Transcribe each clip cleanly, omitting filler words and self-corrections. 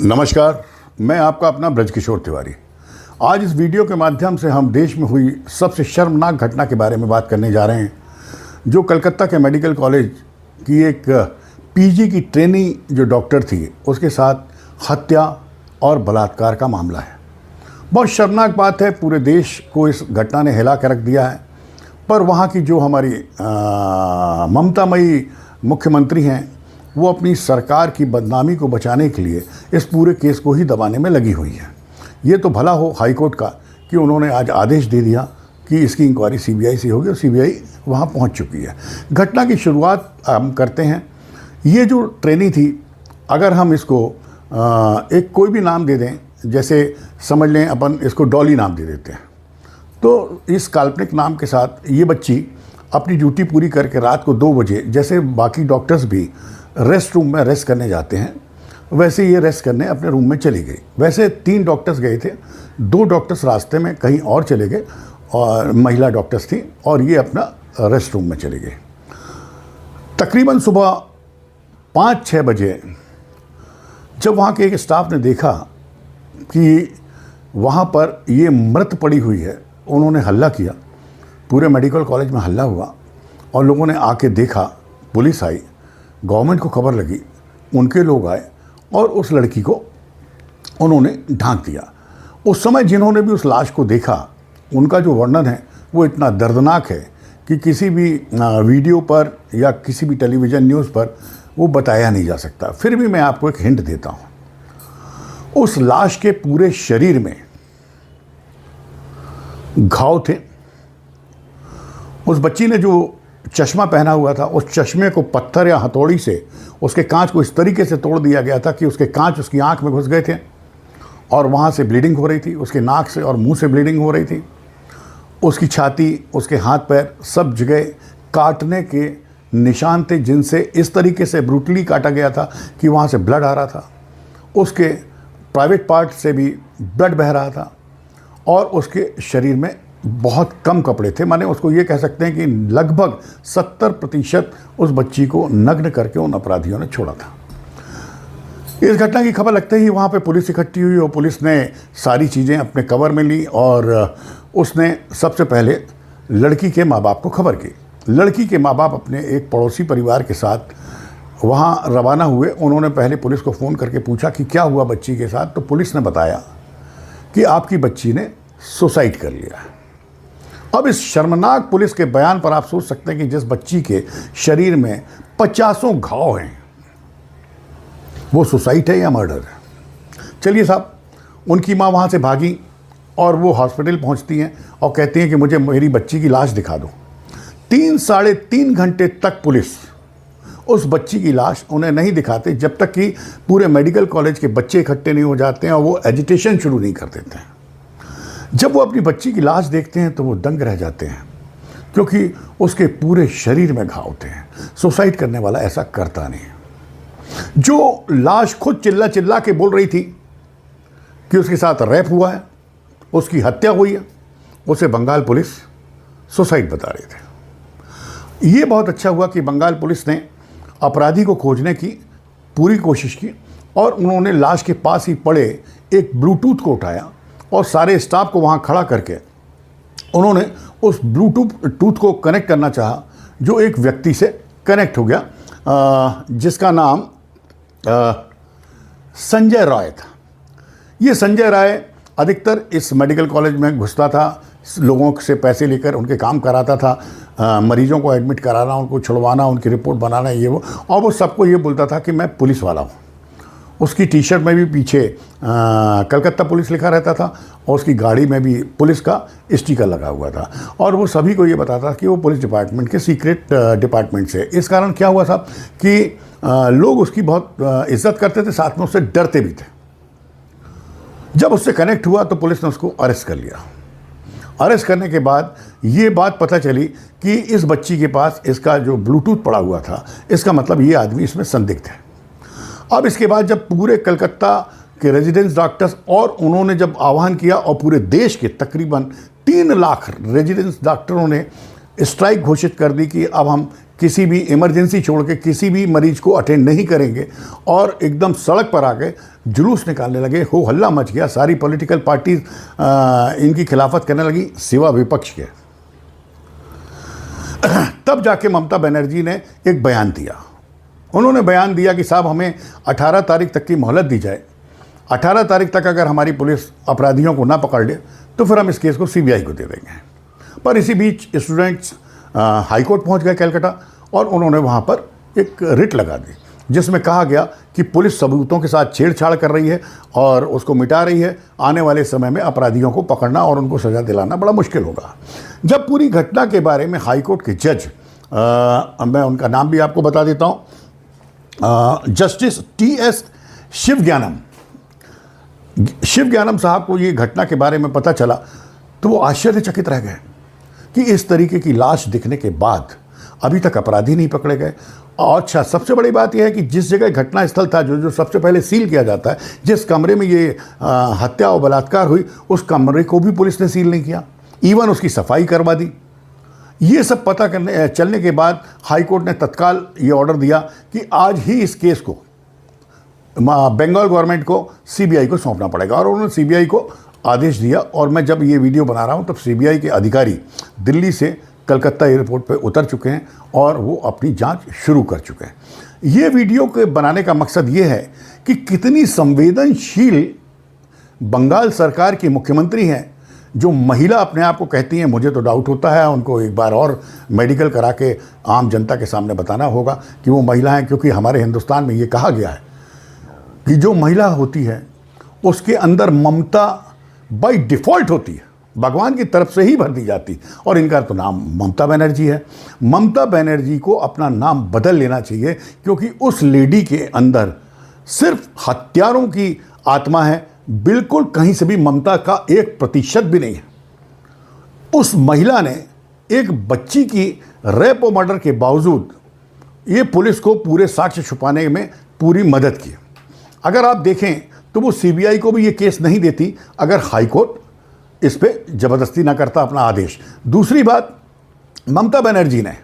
नमस्कार, मैं आपका अपना ब्रजकिशोर तिवारी। आज इस वीडियो के माध्यम से हम देश में हुई सबसे शर्मनाक घटना के बारे में बात करने जा रहे हैं, जो कलकत्ता के मेडिकल कॉलेज की एक पीजी की ट्रेनी जो डॉक्टर थी, उसके साथ हत्या और बलात्कार का मामला है। बहुत शर्मनाक बात है, पूरे देश को इस घटना ने हिला कर रख दिया है। पर वहाँ की जो हमारी ममतामयी मुख्यमंत्री हैं, वो अपनी सरकार की बदनामी को बचाने के लिए इस पूरे केस को ही दबाने में लगी हुई है। ये तो भला हो हाई कोर्ट का कि उन्होंने आज आदेश दे दिया कि इसकी इंक्वायरी सीबीआई से होगी और सीबीआई वहाँ पहुँच चुकी है। घटना की शुरुआत हम करते हैं। ये जो ट्रेनी थी, अगर हम इसको एक कोई भी नाम दे दें, जैसे समझ लें अपन इसको डॉली नाम दे देते हैं, तो इस काल्पनिक नाम के साथ ये बच्ची अपनी ड्यूटी पूरी करके रात को 2 बजे, जैसे बाकी डॉक्टर्स भी रेस्ट रूम में रेस्ट करने जाते हैं, वैसे ये रेस्ट करने अपने रूम में चली गई। वैसे 3 डॉक्टर्स गए थे, 2 डॉक्टर्स रास्ते में कहीं और चले गए और महिला डॉक्टर्स थी, और ये अपना रेस्ट रूम में चले गए। तकरीबन सुबह 5-6 बजे जब वहाँ के एक स्टाफ ने देखा कि वहाँ पर ये मृत पड़ी हुई है, उन्होंने हल्ला किया। पूरे मेडिकल कॉलेज में हल्ला हुआ और लोगों ने आके देखा, पुलिस आई, गवर्नमेंट को खबर लगी, उनके लोग आए और उस लड़की को उन्होंने ढांक दिया। उस समय जिन्होंने भी उस लाश को देखा, उनका जो वर्णन है वो इतना दर्दनाक है कि किसी भी वीडियो पर या किसी भी टेलीविज़न न्यूज़ पर वो बताया नहीं जा सकता। फिर भी मैं आपको एक हिंट देता हूँ। उस लाश के पूरे शरीर में घाव थे। उस बच्ची ने जो चश्मा पहना हुआ था, उस चश्मे को पत्थर या हथौड़ी से उसके कांच को इस तरीके से तोड़ दिया गया था कि उसके कांच उसकी आंख में घुस गए थे और वहाँ से ब्लीडिंग हो रही थी, उसके नाक से और मुंह से ब्लीडिंग हो रही थी। उसकी छाती, उसके हाथ पैर, सब जगह काटने के निशान थे, जिनसे इस तरीके से ब्रूटली काटा गया था कि वहाँ से ब्लड आ रहा था। उसके प्राइवेट पार्ट से भी ब्लड बह रहा था और उसके शरीर में बहुत कम कपड़े थे। माने उसको ये कह सकते हैं कि लगभग 70% उस बच्ची को नग्न करके उन अपराधियों ने छोड़ा था। इस घटना की खबर लगते ही वहाँ पे पुलिस इकट्ठी हुई और पुलिस ने सारी चीज़ें अपने कवर में ली और उसने सबसे पहले लड़की के माँ बाप को खबर की। लड़की के माँ बाप अपने एक पड़ोसी परिवार के साथ वहाँ रवाना हुए। उन्होंने पहले पुलिस को फ़ोन करके पूछा कि क्या हुआ बच्ची के साथ, तो पुलिस ने बताया कि आपकी बच्ची ने सुसाइड कर लिया। अब इस शर्मनाक पुलिस के बयान पर आप सोच सकते हैं कि जिस बच्ची के शरीर में 50 घाव हैं, वो सुसाइड है या मर्डर है। चलिए साहब, उनकी माँ वहाँ से भागी और वो हॉस्पिटल पहुँचती हैं और कहती हैं कि मुझे मेरी बच्ची की लाश दिखा दो। 3 - 3.5 घंटे तक पुलिस उस बच्ची की लाश उन्हें नहीं दिखाते, जब तक कि पूरे मेडिकल कॉलेज के बच्चे इकट्ठे नहीं हो जाते हैं और वो एजिटेशन शुरू नहीं कर देते हैं। जब वो अपनी बच्ची की लाश देखते हैं तो वो दंग रह जाते हैं, क्योंकि उसके पूरे शरीर में घाव थे। सुसाइड करने वाला ऐसा करता नहीं है। जो लाश खुद चिल्ला चिल्ला के बोल रही थी कि उसके साथ रेप हुआ है, उसकी हत्या हुई है, उसे बंगाल पुलिस सुसाइड बता रहे थे। ये बहुत अच्छा हुआ कि बंगाल पुलिस ने अपराधी को खोजने की पूरी कोशिश की और उन्होंने लाश के पास ही पड़े एक ब्लूटूथ को उठाया और सारे स्टाफ को वहाँ खड़ा करके उन्होंने उस ब्लूटूथ को कनेक्ट करना चाहा, जो एक व्यक्ति से कनेक्ट हो गया, जिसका नाम संजय राय था। ये संजय राय अधिकतर इस मेडिकल कॉलेज में घुसता था, लोगों से पैसे लेकर उनके काम कराता था, मरीजों को एडमिट कराना, उनको छुड़वाना, उनकी रिपोर्ट बनाना, ये वो, और वो सबको ये बोलता था कि मैं पुलिस वाला हूँ। उसकी टी शर्ट में भी पीछे कलकत्ता पुलिस लिखा रहता था और उसकी गाड़ी में भी पुलिस का स्टिकर लगा हुआ था, और वो सभी को ये बताता था कि वो पुलिस डिपार्टमेंट के सीक्रेट डिपार्टमेंट से। इस कारण क्या हुआ साहब कि लोग उसकी बहुत इज्जत करते थे, साथ में उससे डरते भी थे। जब उससे कनेक्ट हुआ तो पुलिस ने उसको अरेस्ट कर लिया। अरेस्ट करने के बाद ये बात पता चली कि इस बच्ची के पास इसका जो ब्लूटूथ पड़ा हुआ था, इसका मतलब ये आदमी इसमें संदिग्ध है। अब इसके बाद जब पूरे कलकत्ता के रेजिडेंस डॉक्टर्स और उन्होंने जब आह्वान किया और पूरे देश के तकरीबन 3 लाख रेजिडेंस डॉक्टरों ने स्ट्राइक घोषित कर दी कि अब हम किसी भी इमरजेंसी छोड़ के किसी भी मरीज को अटेंड नहीं करेंगे और एकदम सड़क पर आके जुलूस निकालने लगे, हो हल्ला मच गया, सारी पॉलिटिकल पार्टीज इनकी खिलाफत करने लगी सिवा विपक्ष के। तब जाके ममता बनर्जी ने एक बयान दिया। उन्होंने बयान दिया कि साहब हमें 18 तारीख तक की मोहलत दी जाए, 18 तारीख तक अगर हमारी पुलिस अपराधियों को ना पकड़ ले तो फिर हम इस केस को सीबीआई को दे देंगे। पर इसी बीच स्टूडेंट्स हाई कोर्ट पहुंच गए कलकत्ता और उन्होंने वहां पर एक रिट लगा दी जिसमें कहा गया कि पुलिस सबूतों के साथ छेड़छाड़ कर रही है और उसको मिटा रही है। आने वाले समय में अपराधियों को पकड़ना और उनको सज़ा दिलाना बड़ा मुश्किल होगा। जब पूरी घटना के बारे में हाई कोर्ट के जज, मैं उनका नाम भी आपको बता देता हूँ, जस्टिस टी.एस. शिवज्ञानम साहब को ये घटना के बारे में पता चला तो वो आश्चर्यचकित रह गए कि इस तरीके की लाश दिखने के बाद अभी तक अपराधी नहीं पकड़े गए। और अच्छा, सबसे बड़ी बात यह है कि जिस जगह घटना स्थल था, जो सबसे पहले सील किया जाता है, जिस कमरे में ये हत्या और बलात्कार हुई, उस कमरे को भी पुलिस ने सील नहीं किया, इवन उसकी सफाई करवा दी। ये सब पता चलने के बाद हाई कोर्ट ने तत्काल ये ऑर्डर दिया कि आज ही इस केस को बंगाल गवर्नमेंट को सीबीआई को सौंपना पड़ेगा और उन्होंने सीबीआई को आदेश दिया। और मैं जब ये वीडियो बना रहा हूँ तब सीबीआई के अधिकारी दिल्ली से कलकत्ता एयरपोर्ट पर उतर चुके हैं और वो अपनी जांच शुरू कर चुके हैं। ये वीडियो के बनाने का मकसद ये है कि कितनी संवेदनशील बंगाल सरकार की मुख्यमंत्री हैं, जो महिला अपने आप को कहती हैं। मुझे तो डाउट होता है, उनको एक बार और मेडिकल करा के आम जनता के सामने बताना होगा कि वो महिला हैं, क्योंकि हमारे हिंदुस्तान में ये कहा गया है कि जो महिला होती है उसके अंदर ममता बाय डिफ़ॉल्ट होती है, भगवान की तरफ से ही भर दी जाती। और इनका तो नाम ममता बनर्जी है। ममता बनर्जी को अपना नाम बदल लेना चाहिए, क्योंकि उस लेडी के अंदर सिर्फ हत्यारों की आत्मा है, बिल्कुल कहीं से भी ममता का 1% भी नहीं है। उस महिला ने एक बच्ची की रेप और मर्डर के बावजूद ये पुलिस को पूरे साक्ष्य छुपाने में पूरी मदद की। अगर आप देखें तो वो सीबीआई को भी ये केस नहीं देती अगर हाई कोर्ट इस पे ज़बरदस्ती ना करता अपना आदेश। दूसरी बात, ममता बनर्जी ने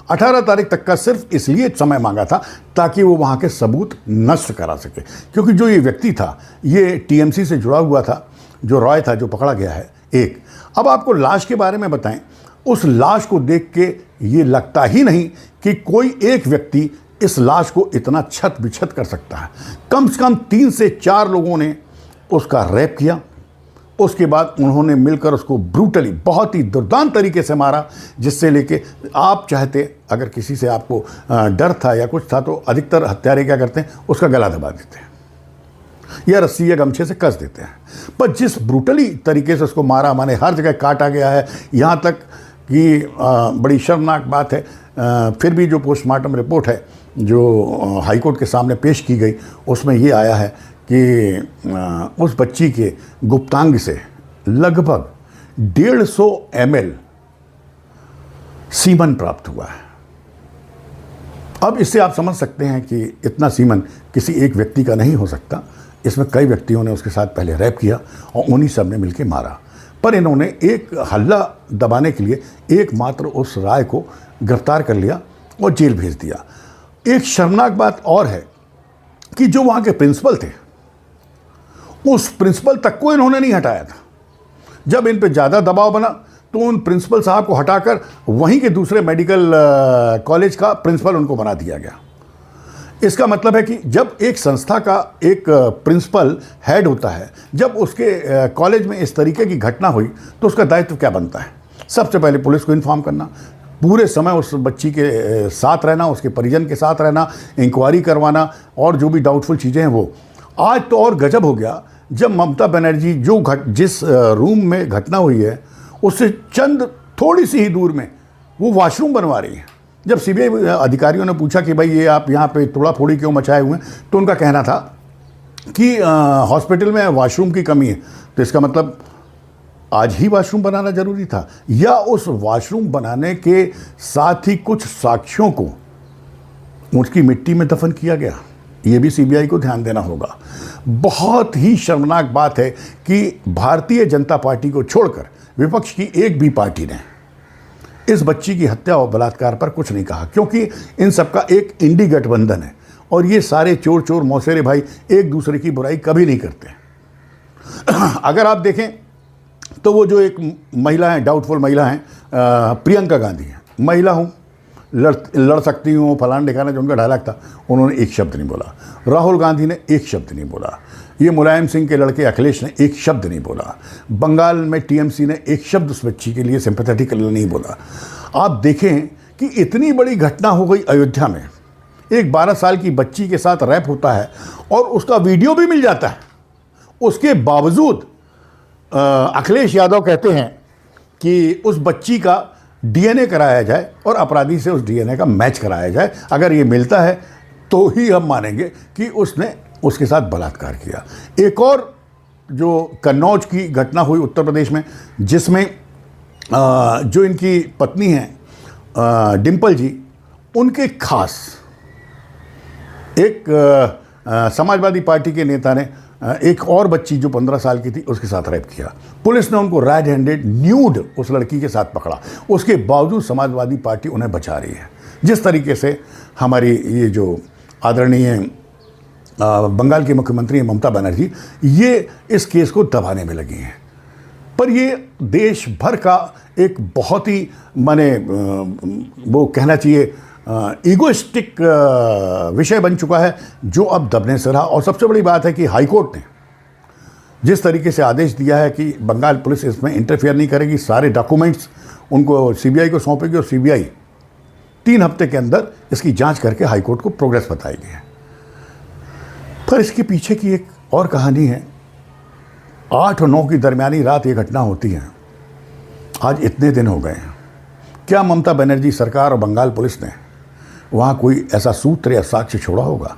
18 तारीख तक का सिर्फ इसलिए समय मांगा था ताकि वो वहाँ के सबूत नष्ट करा सके, क्योंकि जो ये व्यक्ति था ये टीएमसी से जुड़ा हुआ था, जो रॉय था, जो पकड़ा गया है एक। अब आपको लाश के बारे में बताएं, उस लाश को देख के ये लगता ही नहीं कि कोई एक व्यक्ति इस लाश को इतना छत बिछत कर सकता है। कम से कम 3 से 4 लोगों ने उसका रेप किया, उसके बाद उन्होंने मिलकर उसको ब्रूटली, बहुत ही दुर्दांत तरीके से मारा, जिससे लेके आप चाहते, अगर किसी से आपको डर था या कुछ था, तो अधिकतर हत्यारे क्या करते हैं, उसका गला दबा देते हैं या रस्सी या गमछे से कस देते हैं। पर जिस ब्रूटली तरीके से उसको मारा, माने हर जगह काटा गया है, यहाँ तक कि बड़ी शर्मनाक बात है, फिर भी जो पोस्टमार्टम रिपोर्ट है जो हाई कोर्ट के सामने पेश की गई, उसमें ये आया है कि उस बच्ची के गुप्तांग से लगभग 150 ml सीमन प्राप्त हुआ है। अब इससे आप समझ सकते हैं कि इतना सीमन किसी एक व्यक्ति का नहीं हो सकता, इसमें कई व्यक्तियों ने उसके साथ पहले रैप किया और उन्हीं सब ने मिलकर मारा। पर इन्होंने एक हल्ला दबाने के लिए एकमात्र उस राय को गिरफ्तार कर लिया और जेल भेज दिया। एक शर्मनाक बात और है कि जो वहाँ के प्रिंसिपल थे, उस प्रिंसिपल तक को इन्होंने नहीं हटाया था। जब इन पे ज़्यादा दबाव बना तो उन प्रिंसिपल साहब को हटाकर वहीं के दूसरे मेडिकल कॉलेज का प्रिंसिपल उनको बना दिया गया। इसका मतलब है कि जब एक संस्था का एक प्रिंसिपल हेड होता है, जब उसके कॉलेज में इस तरीके की घटना हुई तो उसका दायित्व क्या बनता है? सबसे पहले पुलिस को इन्फॉर्म करना, पूरे समय उस बच्ची के साथ रहना, उसके परिजन के साथ रहना, इंक्वायरी करवाना और जो भी डाउटफुल चीज़ें हैं वो। आज तो और गजब हो गया, जब ममता बनर्जी जिस रूम में घटना हुई है उससे चंद थोड़ी सी ही दूर में वो वॉशरूम बनवा रही है। जब सीबीआई अधिकारियों ने पूछा कि भाई ये आप यहाँ पे तोड़ा फोड़ी क्यों मचाए हुए हैं, तो उनका कहना था कि हॉस्पिटल में वॉशरूम की कमी है। तो इसका मतलब आज ही वॉशरूम बनाना जरूरी था, या उस वॉशरूम बनाने के साथ ही कुछ साक्ष्यों को उसकी मिट्टी में दफन किया गया? ये भी सीबीआई को ध्यान देना होगा। बहुत ही शर्मनाक बात है कि भारतीय जनता पार्टी को छोड़कर विपक्ष की एक भी पार्टी ने इस बच्ची की हत्या और बलात्कार पर कुछ नहीं कहा, क्योंकि इन सबका एक इंडी गठबंधन है और ये सारे चोर चोर मौसेरे भाई एक दूसरे की बुराई कभी नहीं करते। अगर आप देखें तो वो जो एक महिला है, डाउटफुल महिला है, प्रियंका गांधी है, महिला हूँ, लड़ सकती हूँ, फलाना ढिकाना, जो उनका डायलॉग था, उन्होंने एक शब्द नहीं बोला। राहुल गांधी ने एक शब्द नहीं बोला। ये मुलायम सिंह के लड़के अखिलेश ने एक शब्द नहीं बोला। बंगाल में टीएमसी ने एक शब्द उस बच्ची के लिए सिंपैथेटिक नहीं बोला। आप देखें कि इतनी बड़ी घटना हो गई अयोध्या में, एक 12 साल की बच्ची के साथ रैप होता है और उसका वीडियो भी मिल जाता है। उसके बावजूद अखिलेश यादव कहते हैं कि उस बच्ची का डीएनए कराया जाए और अपराधी से उस डीएनए का मैच कराया जाए। अगर ये मिलता है तो ही हम मानेंगे कि उसने उसके साथ बलात्कार किया। एक और जो कन्नौज की घटना हुई उत्तर प्रदेश में, जिसमें जो इनकी पत्नी हैं डिम्पल जी, उनके खास एक समाजवादी पार्टी के नेता ने एक और बच्ची जो 15 साल की थी उसके साथ रेप किया। पुलिस ने उनको रेड हैंडेड न्यूड उस लड़की के साथ पकड़ा। उसके बावजूद समाजवादी पार्टी उन्हें बचा रही है। जिस तरीके से हमारी ये जो आदरणीय बंगाल की मुख्यमंत्री ममता बनर्जी, ये इस केस को दबाने में लगी हैं। पर ये देश भर का एक बहुत ही वो कहना चाहिए ईगोइस्टिक विषय बन चुका है, जो अब दबने से रहा। और सबसे बड़ी बात है कि हाईकोर्ट ने जिस तरीके से आदेश दिया है कि बंगाल पुलिस इसमें इंटरफेयर नहीं करेगी, सारे डॉक्यूमेंट्स उनको सीबीआई को सौंपेगी और सीबीआई 3 हफ्ते के अंदर इसकी जांच करके हाईकोर्ट को प्रोग्रेस बताएगी। पर इसके पीछे की एक और कहानी है। 8 और 9 की दरमियानी रात ये घटना होती है। आज इतने दिन हो गए हैं, क्या ममता बनर्जी सरकार और बंगाल पुलिस ने वहाँ कोई ऐसा सूत्र या साक्ष्य छोड़ा होगा?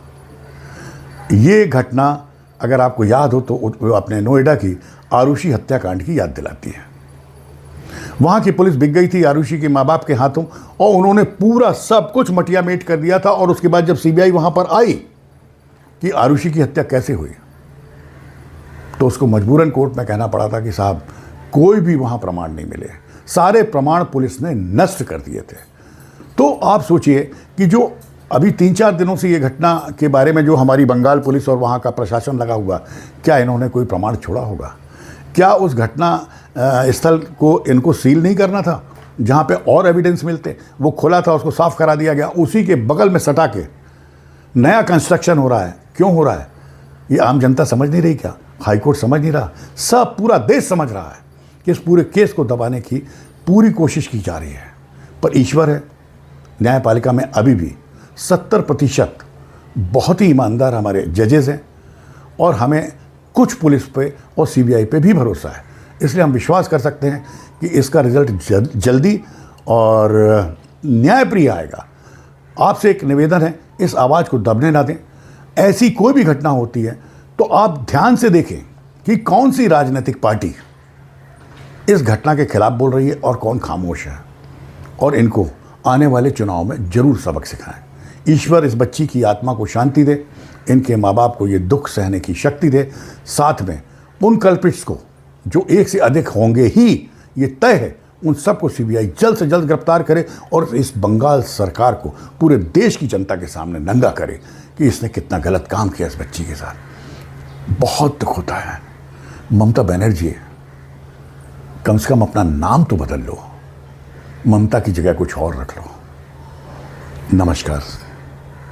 ये घटना अगर आपको याद हो तो अपने नोएडा की आरुषि हत्याकांड की याद दिलाती है। वहाँ की पुलिस बिक गई थी आरुषि के माँ बाप के हाथों और उन्होंने पूरा सब कुछ मटिया मेट कर दिया था। और उसके बाद जब सीबीआई वहाँ पर आई कि आरुषि की हत्या कैसे हुई, तो उसको मजबूरन कोर्ट में कहना पड़ा था कि साहब कोई भी वहाँ प्रमाण नहीं मिले, सारे प्रमाण पुलिस ने नष्ट कर दिए थे। तो आप सोचिए कि जो अभी 3-4 दिनों से ये घटना के बारे में जो हमारी बंगाल पुलिस और वहाँ का प्रशासन लगा हुआ, क्या इन्होंने कोई प्रमाण छोड़ा होगा? क्या उस घटना स्थल को इनको सील नहीं करना था? जहाँ पे और एविडेंस मिलते, वो खुला था, उसको साफ करा दिया गया। उसी के बगल में सटा के नया कंस्ट्रक्शन हो रहा है। क्यों हो रहा है? ये आम जनता समझ नहीं रही क्या? हाईकोर्ट समझ नहीं रहा? सब पूरा देश समझ रहा है कि इस पूरे केस को दबाने की पूरी कोशिश की जा रही है। पर ईश्वर है, न्यायपालिका में अभी भी 70% बहुत ही ईमानदार हमारे जजेस हैं और हमें कुछ पुलिस पे और सीबीआई पे भी भरोसा है। इसलिए हम विश्वास कर सकते हैं कि इसका रिजल्ट जल्दी और न्यायप्रिय आएगा। आपसे एक निवेदन है, इस आवाज़ को दबने ना दें। ऐसी कोई भी घटना होती है तो आप ध्यान से देखें कि कौन सी राजनीतिक पार्टी इस घटना के खिलाफ बोल रही है और कौन खामोश है, और इनको आने वाले चुनाव में जरूर सबक सिखाएं। ईश्वर इस बच्ची की आत्मा को शांति दे, इनके माँ बाप को ये दुख सहने की शक्ति दे। साथ में उन कल्प्रिट्स को जो 1 से अधिक होंगे ही, ये तय है, उन सबको सीबीआई जल्द से जल्द गिरफ्तार करे और इस बंगाल सरकार को पूरे देश की जनता के सामने नंगा करे कि इसने कितना गलत काम किया इस बच्ची के साथ। बहुत दुख होता है। ममता बनर्जी, कम से कम अपना नाम तो बदल लो, ममता की जगह कुछ और रख लो। नमस्कार।